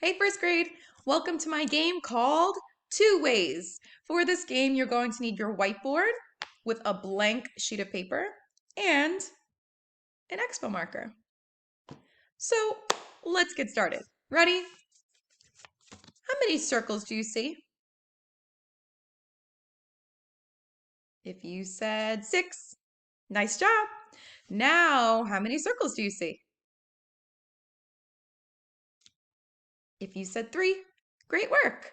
Hey, first grade, welcome to my game called Two Ways. For this game, you're going to need your whiteboard with a blank sheet of paper and an expo marker. So let's get started. Ready? How many circles do you see? If you said 6, nice job. Now, how many circles do you see? If you said 3, great work.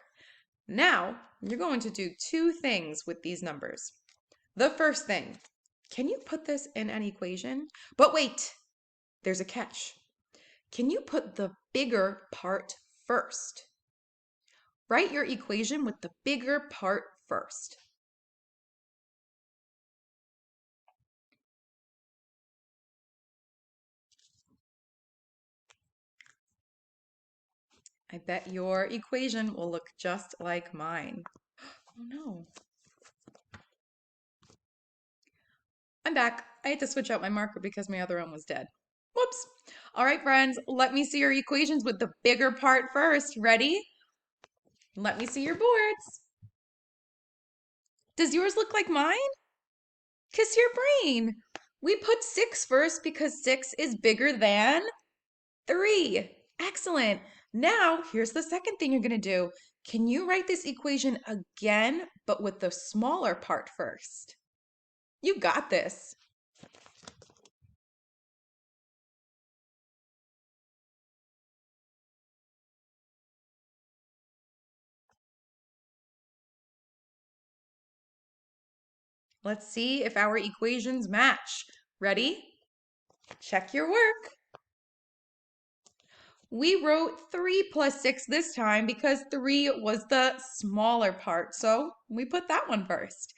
Now, you're going to do two things with these numbers. The first thing, can you put this in an equation? But wait, there's a catch. Can you put the bigger part first? Write your equation with the bigger part first. I bet your equation will look just like mine. Oh no. I'm back. I had to switch out my marker because my other one was dead. Whoops. All right, friends, let me see your equations with the bigger part first. Ready? Let me see your boards. Does yours look like mine? Kiss your brain. We put 6 first because 6 is bigger than 3. Excellent. Now, here's the second thing you're going to do. Can you write this equation again, but with the smaller part first? You got this. Let's see if our equations match. Ready? Check your work. We wrote 3 plus 6 this time because 3 was the smaller part, so we put that one first.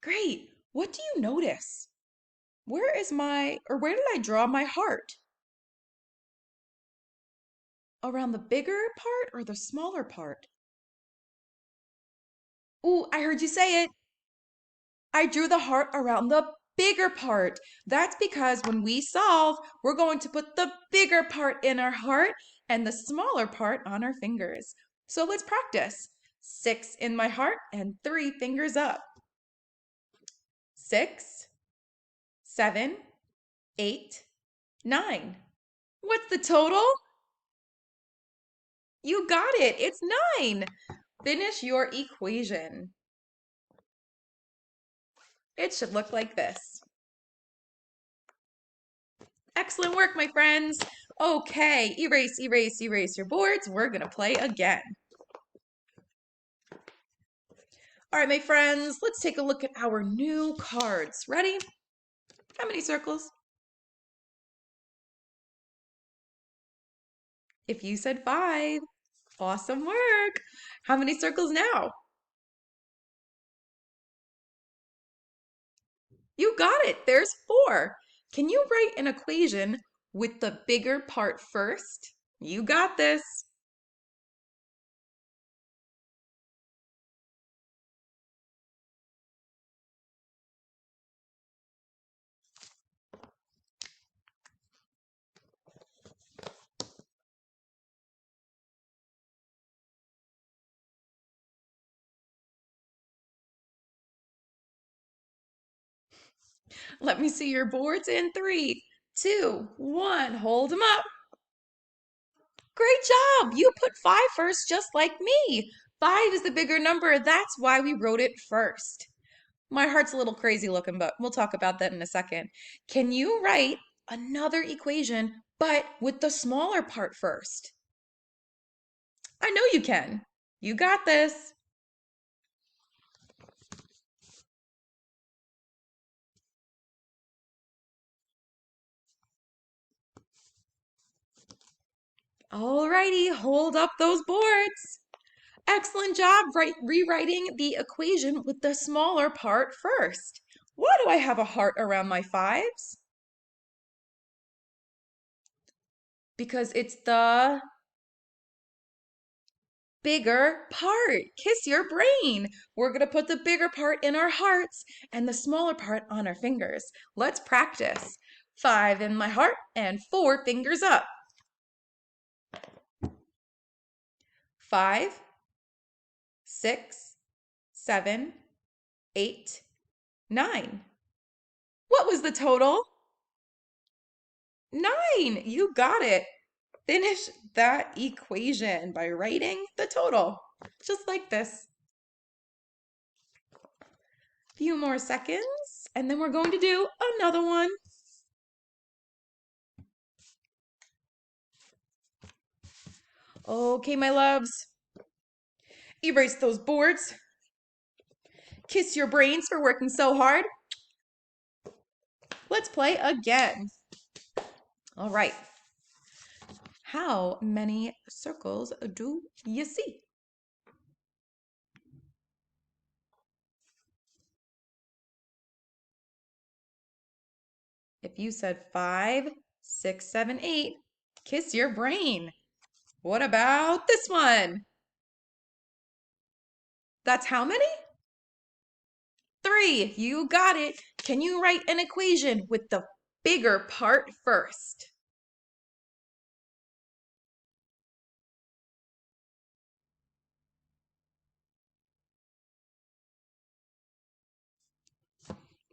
Great. What do you notice? Where did I draw my heart? Around the bigger part or the smaller part? Ooh, I heard you say it. I drew the heart around the bigger part. That's because when we solve, we're going to put the bigger part in our heart and the smaller part on our fingers. So let's practice. 6 in my heart and 3 fingers up. 6, 7, 8, 9. What's the total? You got it. It's 9. Finish your equation. It should look like this. Excellent work, my friends. Okay, erase, erase, erase your boards. We're going to play again. All right, my friends, let's take a look at our new cards. Ready? How many circles? If you said 5, awesome work. How many circles now? You got it. There's 4. Can you write an equation with the bigger part first? You got this. Let me see your boards in 3, 2, 1. Hold them up. Great job! You put 5 first just like me. 5 is the bigger number. That's why we wrote it first. My heart's a little crazy looking, but we'll talk about that in a second. Can you write another equation, but with the smaller part first? I know you can. You got this. Alrighty, hold up those boards. Excellent job rewriting the equation with the smaller part first. Why do I have a heart around my 5s? Because it's the bigger part. Kiss your brain. We're going to put the bigger part in our hearts and the smaller part on our fingers. Let's practice. 5 in my heart and 4 fingers up. 5, 6, 7, 8, 9. What was the total? 9. You got it. Finish that equation by writing the total, just like this. Few more seconds, and then we're going to do another one. Okay, my loves. Erase those boards. Kiss your brains for working so hard. Let's play again. All right. How many circles do you see? If you said 5, 6, 7, 8, kiss your brain. What about this one? That's how many? 3. You got it. Can you write an equation with the bigger part first?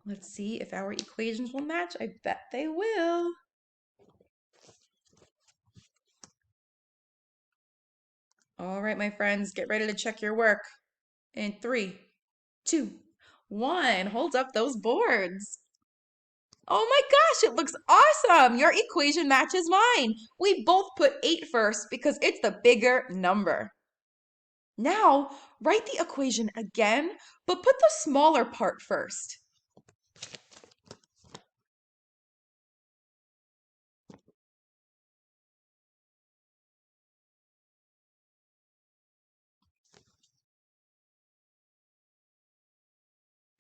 Let's see if our equations will match. I bet they will. All right, my friends, get ready to check your work. In 3, 2, 1. Hold up those boards. Oh my gosh, it looks awesome. Your equation matches mine. We both put 8 first because it's the bigger number. Now, write the equation again, but put the smaller part first.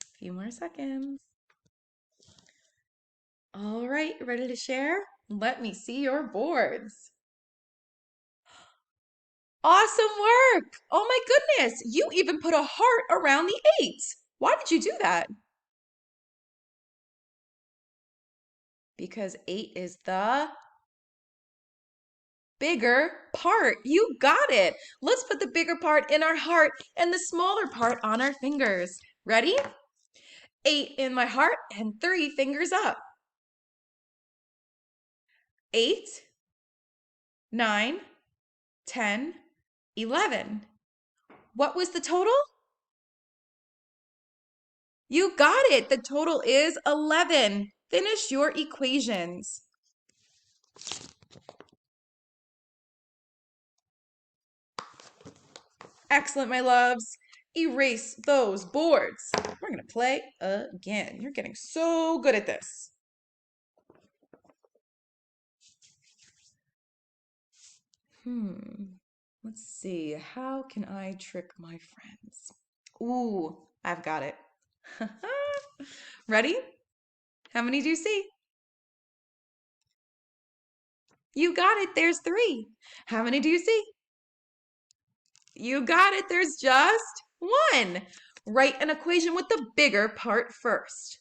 A few more seconds. All right, ready to share? Let me see your boards. Awesome work! Oh my goodness, you even put a heart around the 8. Why did you do that? Because 8 is the bigger part. You got it. Let's put the bigger part in our heart and the smaller part on our fingers. Ready? 8 in my heart and 3 fingers up. 8, 9, 10, 11. What was the total? You got it. The total is 11. Finish your equations. Excellent, my loves. Erase those boards. We're going to play again. You're getting so good at this. Let's see. How can I trick my friends? Ooh, I've got it. Ready? How many do you see? You got it. There's 3. How many do you see? You got it. There's just 1. Write an equation with the bigger part first.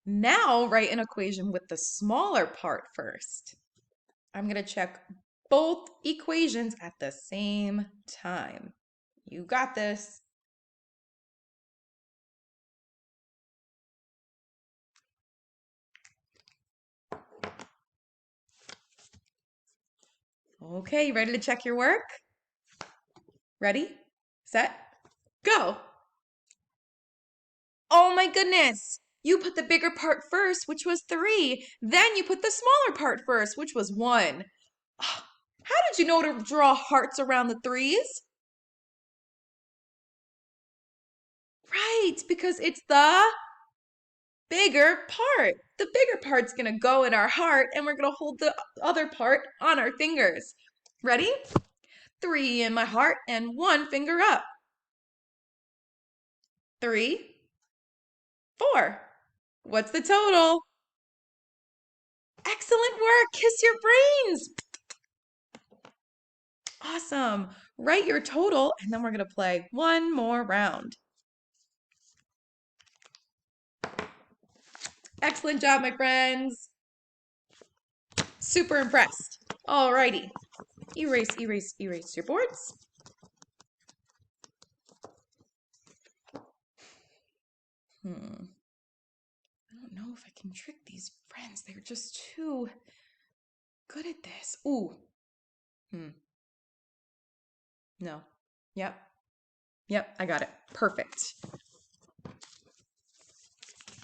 Now write an equation with the smaller part first. I'm going to check both equations at the same time. You got this. Okay, you ready to check your work? Ready, set, go. Oh my goodness. You put the bigger part first, which was 3. Then you put the smaller part first, which was 1. How did you know to draw hearts around the 3s? Right, because it's the bigger part. The bigger part's going to go in our heart, and we're going to hold the other part on our fingers. Ready? 3 in my heart and 1 finger up. 3, 4. What's the total? Excellent work. Kiss your brains. Awesome. Write your total, and then we're going to play one more round. Excellent job, my friends. Super impressed. Alrighty. Erase, erase, erase your boards. I don't know if I can trick these friends. They're just too good at this. Ooh. No. Yep. Yep, I got it. Perfect.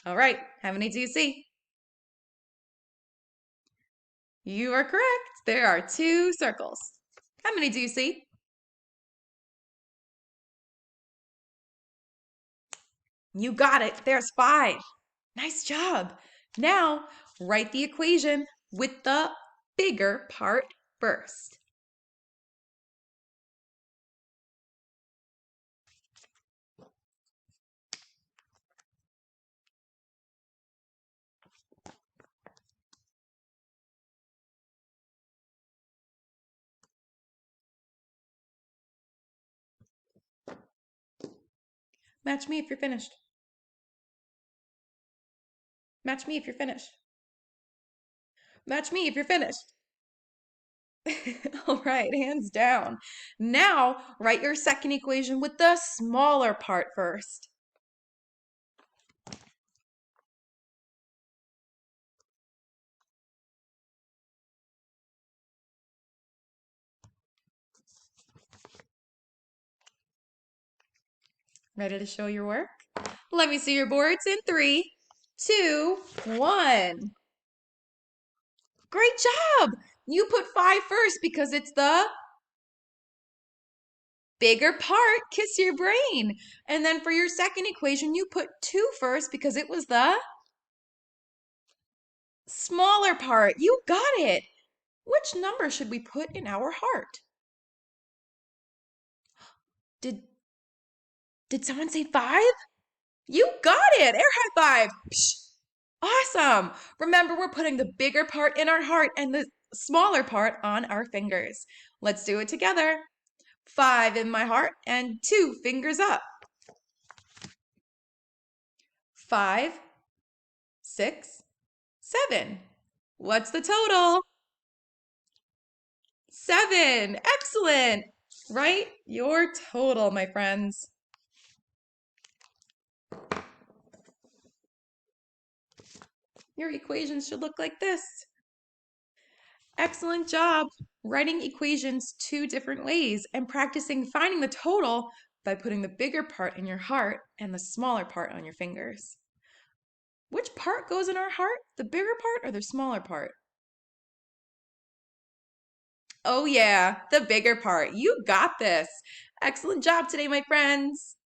All right, how many do you see? You are correct. There are 2 circles. How many do you see? You got it. There's 5. Nice job. Now, write the equation with the bigger part first. Match me if you're finished. Match me if you're finished. Match me if you're finished. All right, hands down. Now, write your second equation with the smaller part first. Ready to show your work? Let me see your boards in 3, 2, 1. Great job! You put 5 first because it's the bigger part. Kiss your brain. And then for your second equation, you put 2 first because it was the smaller part. You got it. Which number should we put in our heart? Did someone say 5? You got it. Air high five. Psh. Awesome. Remember, we're putting the bigger part in our heart and the smaller part on our fingers. Let's do it together. 5 in my heart and 2 fingers up. 5, 6, 7. What's the total? 7. Excellent. Write your total, my friends. Your equations should look like this. Excellent job writing equations 2 different ways and practicing finding the total by putting the bigger part in your heart and the smaller part on your fingers. Which part goes in our heart? The bigger part or the smaller part? Oh yeah, the bigger part. You got this. Excellent job today, my friends.